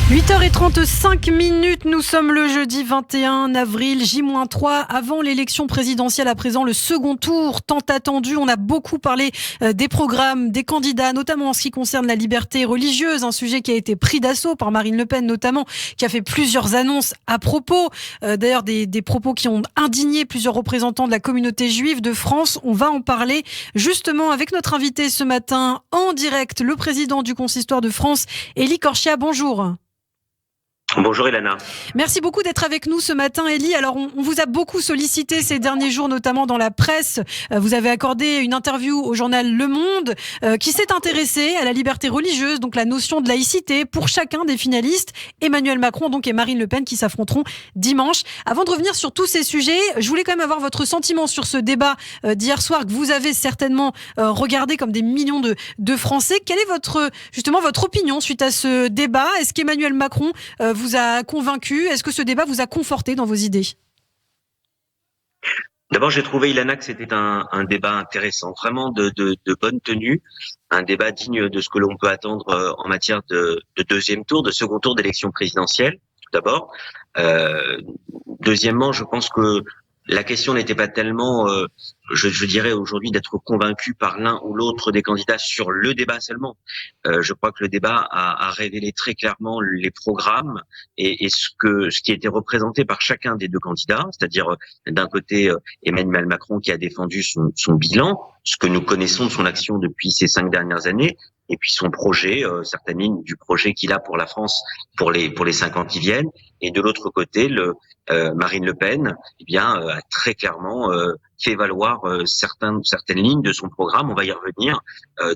8h35, nous sommes le jeudi 21 avril, J-3, avant l'élection présidentielle, à présent le second tour tant attendu. On a beaucoup parlé des programmes, des candidats, notamment en ce qui concerne la liberté religieuse, un sujet qui a été pris d'assaut par Marine Le Pen notamment, qui a fait plusieurs annonces à propos, d'ailleurs des propos qui ont indigné plusieurs représentants de la communauté juive de France. On va en parler justement avec notre invité ce matin en direct, le président du Consistoire de France, Élie Korchia. Bonjour. Bonjour Ilana. Merci beaucoup d'être avec nous ce matin, Élie. Alors, on vous a beaucoup sollicité ces derniers jours, notamment dans la presse. Vous avez accordé une interview au journal Le Monde qui s'est intéressé à la liberté religieuse, donc la notion de laïcité pour chacun des finalistes, Emmanuel Macron donc et Marine Le Pen qui s'affronteront dimanche. Avant de revenir sur tous ces sujets, je voulais quand même avoir votre sentiment sur ce débat d'hier soir que vous avez certainement regardé comme des millions de Français. Quelle est votre opinion suite à ce débat? Est-ce qu'Emmanuel Macron vous a convaincu? Est-ce que ce débat vous a conforté dans vos idées? D'abord, j'ai trouvé, Ilana, que c'était un débat intéressant, vraiment de bonne tenue, un débat digne de ce que l'on peut attendre en matière de deuxième tour, de second tour d'élection présidentielle, tout d'abord. Deuxièmement, je pense que la question n'était pas tellement, je dirais aujourd'hui, d'être convaincu par l'un ou l'autre des candidats sur le débat seulement. Je crois que le débat a révélé très clairement les programmes et ce qui était représenté par chacun des deux candidats, c'est-à-dire d'un côté Emmanuel Macron qui a défendu son bilan, ce que nous connaissons de son action depuis ces 5 dernières années, et puis son projet, certaines lignes du projet qu'il a pour la France pour les 5 ans qui viennent, et de l'autre côté Marine Le Pen, a très clairement fait valoir certaines lignes de son programme, on va y revenir,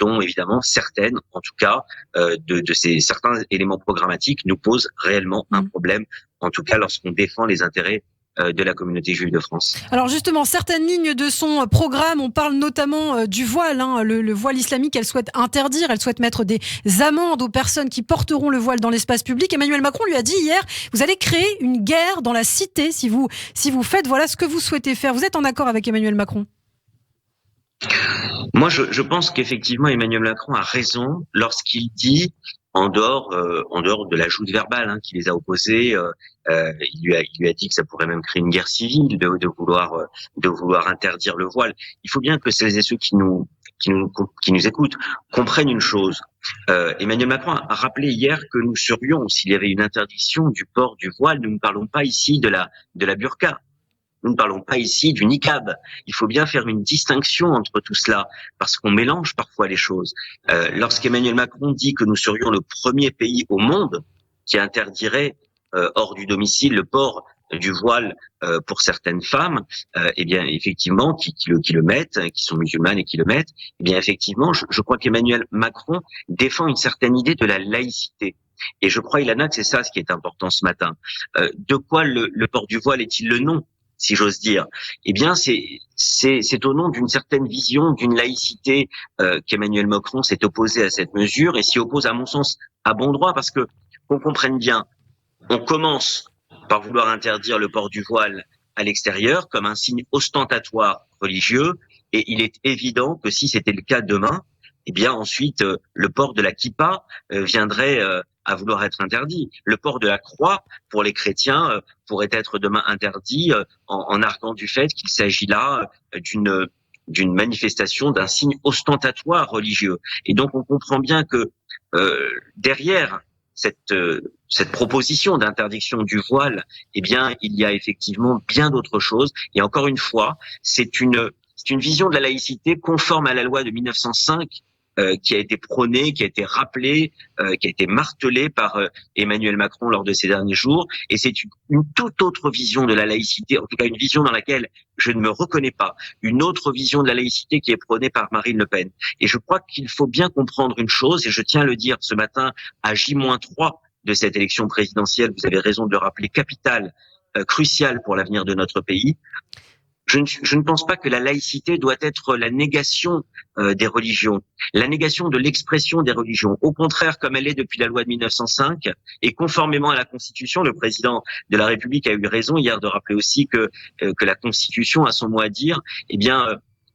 dont évidemment certaines, en tout cas, de ces certains éléments programmatiques nous posent réellement un problème, en tout cas lorsqu'on défend les intérêts de la communauté juive de France. Alors justement, certaines lignes de son programme, on parle notamment du voile, le voile islamique, elle souhaite interdire, elle souhaite mettre des amendes aux personnes qui porteront le voile dans l'espace public. Emmanuel Macron lui a dit hier, vous allez créer une guerre dans la cité si vous faites voilà ce que vous souhaitez faire. Vous êtes en accord avec Emmanuel Macron? Moi, je pense qu'effectivement Emmanuel Macron a raison lorsqu'il dit, en dehors de la joute verbale qui les a opposés, il lui a dit que ça pourrait même créer une guerre civile de vouloir interdire le voile. Il faut bien que celles et ceux qui nous écoutent comprennent une chose. Emmanuel Macron a rappelé hier que nous serions, s'il y avait une interdiction du port du voile, nous ne parlons pas ici de la burqa. Nous ne parlons pas ici du niqab. Il faut bien faire une distinction entre tout cela, parce qu'on mélange parfois les choses. Lorsqu'Emmanuel Macron dit que nous serions le premier pays au monde qui interdirait hors du domicile le port du voile pour certaines femmes, effectivement, qui le mettent, qui sont musulmanes et qui le mettent, effectivement, je crois qu'Emmanuel Macron défend une certaine idée de la laïcité. Et je crois, Ilana, que c'est ça ce qui est important ce matin. De quoi le port du voile est-il le nom, si j'ose dire? C'est au nom d'une certaine vision d'une laïcité qu'Emmanuel Macron s'est opposé à cette mesure et s'y oppose, à mon sens, à bon droit, parce que qu'on comprenne bien, on commence par vouloir interdire le port du voile à l'extérieur comme un signe ostentatoire religieux, et il est évident que si c'était le cas demain, ensuite le port de la kippa viendrait à vouloir être interdit. Le port de la croix pour les chrétiens pourrait être demain interdit en arguant du fait qu'il s'agit là d'une manifestation, d'un signe ostentatoire religieux. Et donc on comprend bien que derrière cette proposition d'interdiction du voile, il y a effectivement bien d'autres choses. Et encore une fois, c'est une vision de la laïcité conforme à la loi de 1905 qui a été prônée, qui a été rappelée, qui a été martelée par Emmanuel Macron lors de ces derniers jours. Et c'est une toute autre vision de la laïcité, en tout cas une vision dans laquelle je ne me reconnais pas, une autre vision de la laïcité qui est prônée par Marine Le Pen. Et je crois qu'il faut bien comprendre une chose, et je tiens à le dire ce matin à J-3 de cette élection présidentielle, vous avez raison de le rappeler, capitale, cruciale pour l'avenir de notre pays. Je ne pense pas que la laïcité doit être la négation des religions, la négation de l'expression des religions. Au contraire, comme elle est depuis la loi de 1905 et conformément à la Constitution, le président de la République a eu raison hier de rappeler aussi que la Constitution a son mot à dire.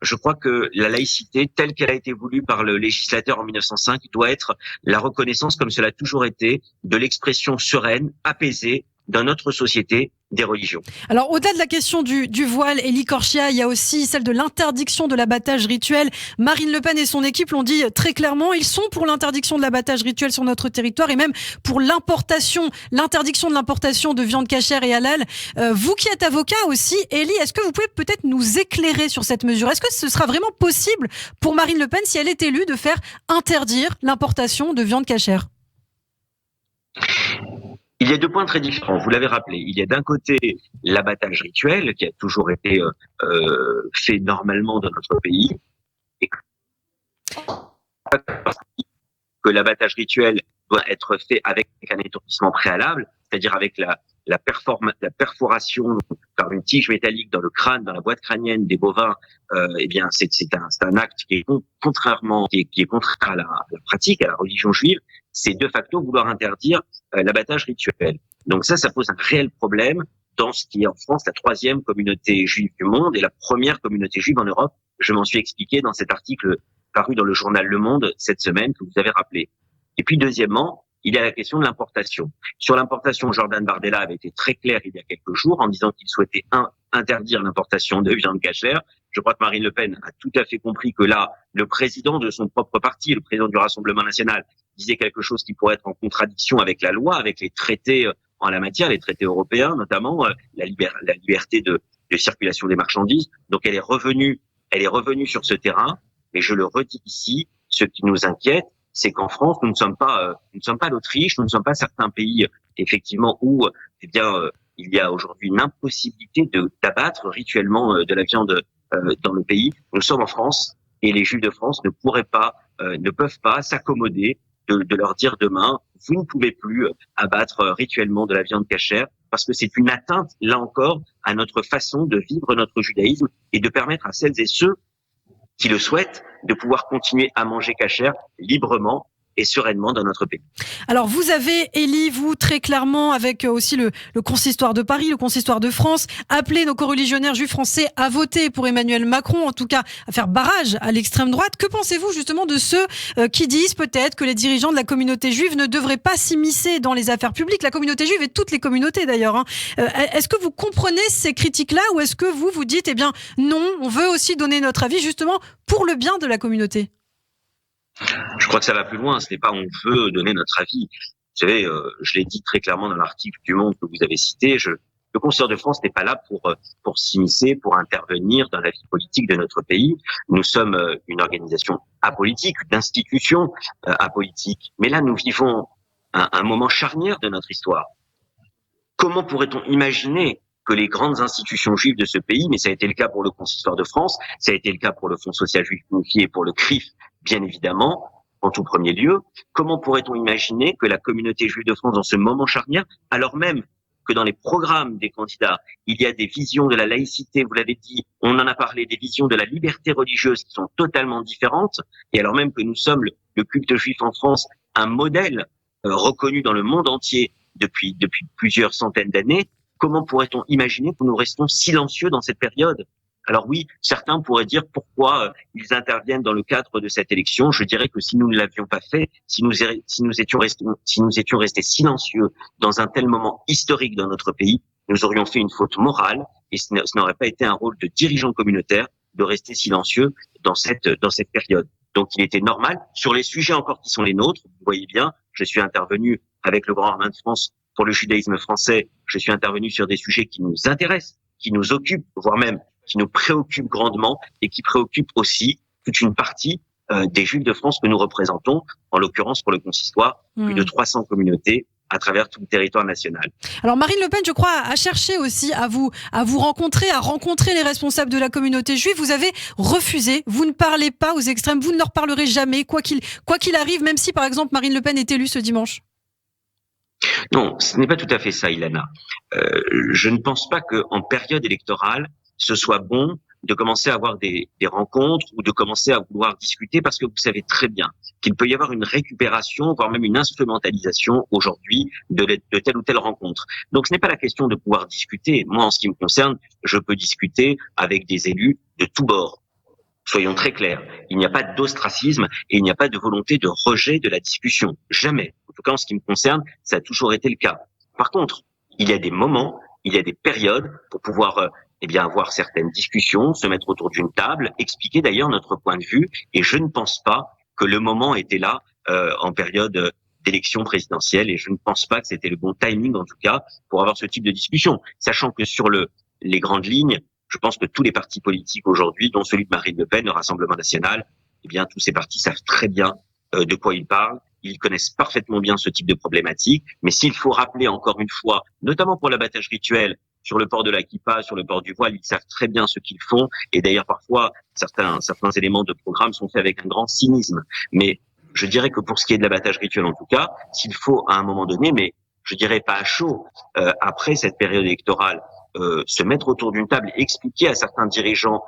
Je crois que la laïcité, telle qu'elle a été voulue par le législateur en 1905, doit être la reconnaissance, comme cela a toujours été, de l'expression sereine, apaisée, dans notre société, des religions. Alors, au-delà de la question du voile, Élie Korchia, il y a aussi celle de l'interdiction de l'abattage rituel. Marine Le Pen et son équipe l'ont dit très clairement, ils sont pour l'interdiction de l'abattage rituel sur notre territoire et même pour l'interdiction de l'importation de viande cachère et halal. Vous qui êtes avocat aussi, Élie, est-ce que vous pouvez peut-être nous éclairer sur cette mesure? Est-ce que ce sera vraiment possible pour Marine Le Pen, si elle est élue, de faire interdire l'importation de viande cachère? Il y a deux points très différents, vous l'avez rappelé. Il y a d'un côté l'abattage rituel qui a toujours été fait normalement dans notre pays, et que l'abattage rituel doit être fait avec un étourdissement préalable, c'est-à-dire avec la perforation par une tige métallique dans le crâne, dans la boîte crânienne des bovins. Eh bien, c'est un acte qui est contraire à la pratique, à la religion juive. C'est de facto vouloir interdire l'abattage rituel. Donc ça pose un réel problème dans ce qui est en France la troisième communauté juive du monde et la première communauté juive en Europe. Je m'en suis expliqué dans cet article paru dans le journal Le Monde cette semaine que vous avez rappelé. Et puis deuxièmement, il y a la question de l'importation. Sur l'importation, Jordan Bardella avait été très clair il y a quelques jours en disant qu'il souhaitait interdire l'importation de viande cachère. Je crois que Marine Le Pen a tout à fait compris que là, le président de son propre parti, le président du Rassemblement national, disait quelque chose qui pourrait être en contradiction avec la loi, avec les traités en la matière, les traités européens notamment, la liberté de circulation des marchandises. Donc elle est revenue sur ce terrain. Mais je le redis ici, ce qui nous inquiète, c'est qu'en France, nous ne sommes pas l'Autriche, nous ne sommes pas certains pays effectivement où il y a aujourd'hui une impossibilité d'abattre rituellement de la viande dans le pays. Nous sommes en France et les Juifs de France ne peuvent pas s'accommoder de leur dire demain, vous ne pouvez plus abattre rituellement de la viande cachère parce que c'est une atteinte, là encore, à notre façon de vivre notre judaïsme et de permettre à celles et ceux qui le souhaitent de pouvoir continuer à manger cachère librement et sereinement dans notre pays. Alors vous avez, Élie, vous très clairement, avec aussi le consistoire de Paris, le consistoire de France, appelé nos coreligionnaires juifs français à voter pour Emmanuel Macron, en tout cas à faire barrage à l'extrême droite. Que pensez-vous justement de ceux qui disent peut-être que les dirigeants de la communauté juive ne devraient pas s'immiscer dans les affaires publiques, la communauté juive et toutes les communautés d'ailleurs, hein. Est-ce que vous comprenez ces critiques-là ou est-ce que vous dites, eh bien non, on veut aussi donner notre avis justement pour le bien de la communauté? Je crois que ça va plus loin. Ce n'est pas on veut donner notre avis. Vous savez, je l'ai dit très clairement dans l'article du Monde que vous avez cité. Le Consistoire de France n'est pas là pour s'immiscer, pour intervenir dans la vie politique de notre pays. Nous sommes une organisation apolitique, une institution apolitique. Mais là, nous vivons un moment charnière de notre histoire. Comment pourrait-on imaginer que les grandes institutions juives de ce pays, mais ça a été le cas pour le Consistoire de France, ça a été le cas pour le Fonds social juif unifié et pour le CRIF, bien évidemment, en tout premier lieu, comment pourrait-on imaginer que la communauté juive de France, dans ce moment charnière, alors même que dans les programmes des candidats, il y a des visions de la laïcité, vous l'avez dit, on en a parlé, des visions de la liberté religieuse qui sont totalement différentes, et alors même que nous sommes le culte juif en France, un modèle reconnu dans le monde entier depuis plusieurs centaines d'années, comment pourrait-on imaginer que nous restons silencieux dans cette période? Alors oui, certains pourraient dire pourquoi ils interviennent dans le cadre de cette élection. Je dirais que si nous ne l'avions pas fait, si nous étions restés silencieux dans un tel moment historique dans notre pays, nous aurions fait une faute morale et ce n'aurait pas été un rôle de dirigeant communautaire de rester silencieux dans cette période. Donc il était normal, sur les sujets encore qui sont les nôtres, vous voyez bien, je suis intervenu avec le Grand Rabbin de France pour le judaïsme français, je suis intervenu sur des sujets qui nous intéressent, qui nous occupent, voire même qui nous préoccupent grandement et qui préoccupent aussi toute une partie des Juifs de France que nous représentons, en l'occurrence pour le consistoire, plus de 300 communautés à travers tout le territoire national. Alors Marine Le Pen, je crois, a cherché aussi à vous rencontrer, à rencontrer les responsables de la communauté juive. Vous avez refusé, vous ne parlez pas aux extrêmes, vous ne leur parlerez jamais, quoi qu'il arrive, même si par exemple Marine Le Pen est élue ce dimanche. Non, ce n'est pas tout à fait ça, Ilana. Je ne pense pas qu'en période électorale, ce soit bon de commencer à avoir des rencontres ou de commencer à vouloir discuter parce que vous savez très bien qu'il peut y avoir une récupération, voire même une instrumentalisation aujourd'hui de telle ou telle rencontre. Donc ce n'est pas la question de pouvoir discuter. Moi, en ce qui me concerne, je peux discuter avec des élus de tous bords. Soyons très clairs, il n'y a pas d'ostracisme et il n'y a pas de volonté de rejet de la discussion. Jamais. En tout cas, en ce qui me concerne, ça a toujours été le cas. Par contre, il y a des moments, il y a des périodes pour pouvoir avoir certaines discussions, se mettre autour d'une table, expliquer d'ailleurs notre point de vue. Et je ne pense pas que le moment était là en période d'élection présidentielle et je ne pense pas que c'était le bon timing en tout cas pour avoir ce type de discussion. Sachant que sur les grandes lignes, je pense que tous les partis politiques aujourd'hui, dont celui de Marine Le Pen, le Rassemblement national, tous ces partis savent très bien de quoi ils parlent. Ils connaissent parfaitement bien ce type de problématique. Mais s'il faut rappeler encore une fois, notamment pour l'abattage rituel, sur le port de la kippa, sur le port du voile, ils savent très bien ce qu'ils font. Et d'ailleurs, parfois, certains éléments de programme sont faits avec un grand cynisme. Mais je dirais que pour ce qui est de l'abattage rituel, en tout cas, s'il faut à un moment donné, mais je dirais pas à chaud, après cette période électorale, se mettre autour d'une table et expliquer à certains dirigeants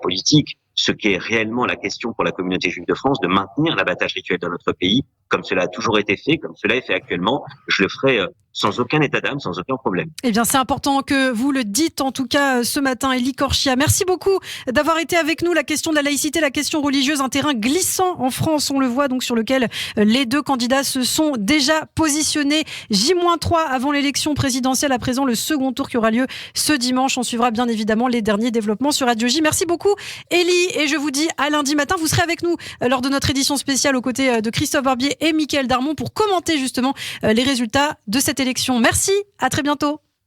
politiques ce qu'est réellement la question pour la communauté juive de France de maintenir l'abattage rituel dans notre pays, comme cela a toujours été fait, comme cela est fait actuellement. Je le ferai sans aucun état d'âme, sans aucun problème. Eh bien, c'est important que vous le dites, en tout cas, ce matin, Élie Korchia. Merci beaucoup d'avoir été avec nous. La question de la laïcité, la question religieuse, un terrain glissant en France, on le voit, donc sur lequel les deux candidats se sont déjà positionnés. J-3 avant l'élection présidentielle, à présent le second tour qui aura lieu ce dimanche. On suivra bien évidemment les derniers développements sur Radio J. Merci beaucoup, Élie, et je vous dis à lundi matin. Vous serez avec nous lors de notre édition spéciale aux côtés de Christophe Barbier et Mickaël Darmon pour commenter justement les résultats de cette élection. Merci, à très bientôt.